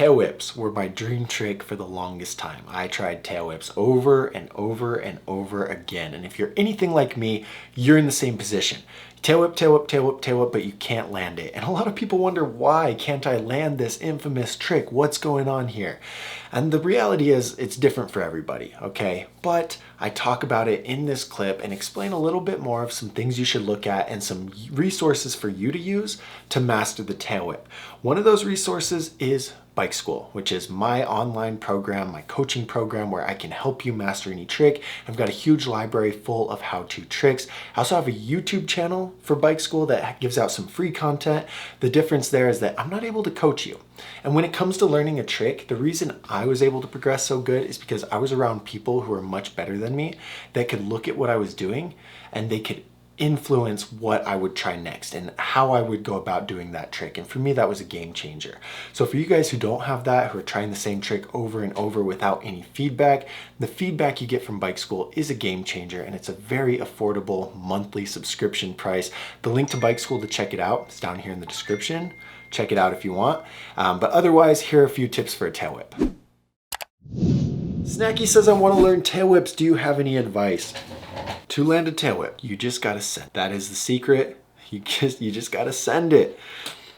Tail whips were my dream trick for the longest time. I tried tail whips over and over and over again. And if you're anything like me, you're in the same position. Tail whip, tail whip, tail whip, tail whip, but you can't land it. And a lot of people wonder, why can't I land this infamous trick? What's going on here? And the reality is it's different for everybody, okay? But I talk about it in this clip and explain a little bit more of some things you should look at and some resources for you to use to master the tail whip. One of those resources is Bike School, which is my online program, my coaching program where I can help you master any trick. I've got a huge library full of how-to tricks. I also have a YouTube channel for Bike School that gives out some free content. The difference there is that I'm not able to coach you. And when it comes to learning a trick, the reason I was able to progress so good is because I was around people who were much better than me that could look at what I was doing and they could influence what I would try next and how I would go about doing that trick. And for me, that was a game changer. So for you guys who don't have that, who are trying the same trick over and over without any feedback, the feedback you get from Bike School is a game changer, and it's a very affordable monthly subscription price. The link to Bike School to check it out is down here in the description. Check it out if you want. But otherwise, here are a few tips for a tail whip. Snacky says, I want to learn tail whips. Do you have any advice? To land a tail whip, you just gotta send. That is the secret. You just gotta send it.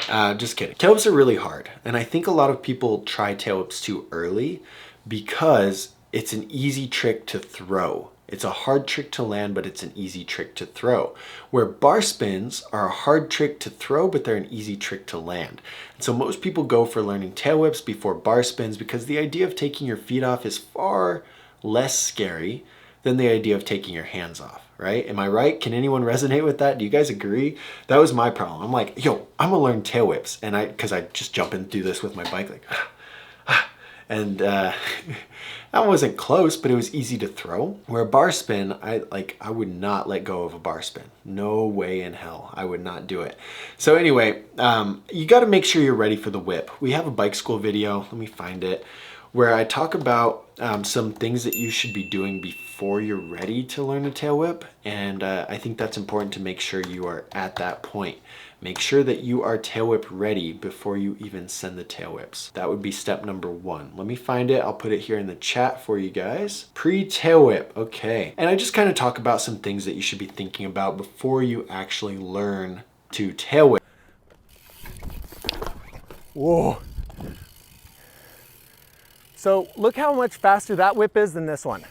Just kidding. Tail whips are really hard, and I think a lot of people try tail whips too early because it's an easy trick to throw. It's a hard trick to land, but it's an easy trick to throw. Where bar spins are a hard trick to throw, but they're an easy trick to land. And so most people go for learning tail whips before bar spins because the idea of taking your feet off is far less scary than the idea of taking your hands off, right? Am I right? Can anyone resonate with that? Do you guys agree? That was my problem. I'm like, yo, I'm gonna learn tail whips. And because I just jump and do this with my bike, like, and that wasn't close, but it was easy to throw. Where a bar spin, I would not let go of a bar spin. No way in hell, I would not do it. So anyway, you gotta make sure you're ready for the whip. We have a Bike School video, let me find it, where I talk about some things that you should be doing before you're ready to learn a tail whip. And I think that's important to make sure you are at that point. Make sure that you are tail whip ready before you even send the tail whips. That would be step number one. Let me find it. I'll put it here in the chat for you guys. Pre-tail whip, okay. And I just kind of talk about some things that you should be thinking about before you actually learn to tail whip. Whoa. So look how much faster that whip is than this one.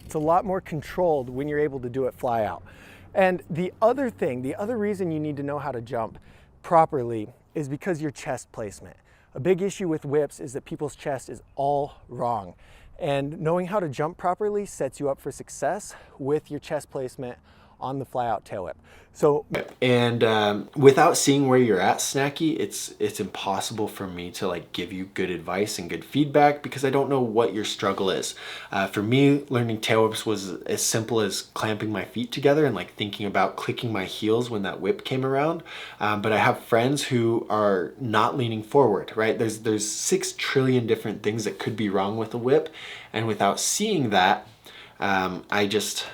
It's a lot more controlled when you're able to do it fly out. And the other thing, the other reason you need to know how to jump properly is because your chest placement. A big issue with whips is that people's chest is all wrong. And knowing how to jump properly sets you up for success with your chest placement on the fly out tail whip. So, and without seeing where you're at, Snacky, it's impossible for me to like give you good advice and good feedback because I don't know what your struggle is. For me, learning tail whips was as simple as clamping my feet together and like thinking about clicking my heels when that whip came around. But I have friends who are not leaning forward, right? There's 6 trillion different things that could be wrong with a whip, and without seeing that, I just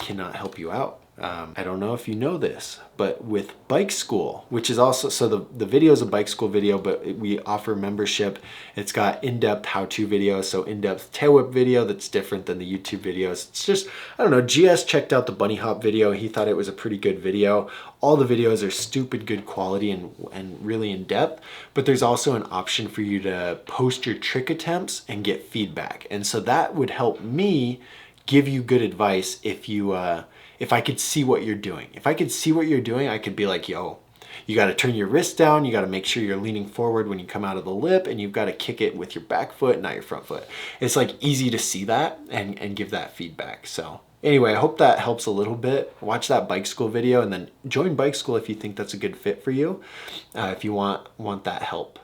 cannot help you out. I don't know if you know this, but with Bike School, which is also, so the video is a Bike School video, but we offer membership. It's got in-depth how-to videos, so in-depth tail whip video that's different than the YouTube videos. It's just, I don't know, GS checked out the bunny hop video. He thought it was a pretty good video. All the videos are stupid good quality and really in-depth, but there's also an option for you to post your trick attempts and get feedback. And so that would help me give you good advice if I could see what you're doing. If I could see what you're doing, I could be like, yo, you got to turn your wrist down. You got to make sure you're leaning forward when you come out of the lip, and you've got to kick it with your back foot, not your front foot. It's like easy to see that and give that feedback. So anyway, I hope that helps a little bit. Watch that Bike School video and then join Bike School if you think that's a good fit for you, if you want that help.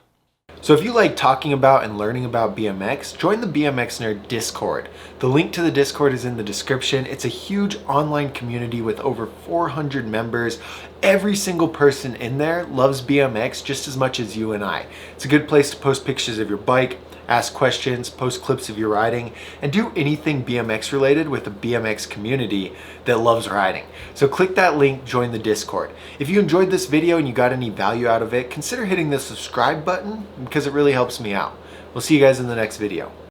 So if you like talking about and learning about BMX, join the BMX Nerd Discord. The link to the Discord is in the description. It's a huge online community with over 400 members. Every single person in there loves BMX just as much as you and I. It's a good place to post pictures of your bike, ask questions, post clips of your riding, and do anything BMX related with the BMX community that loves riding. So click that link, join the Discord. If you enjoyed this video and you got any value out of it, consider hitting the subscribe button because it really helps me out. We'll see you guys in the next video.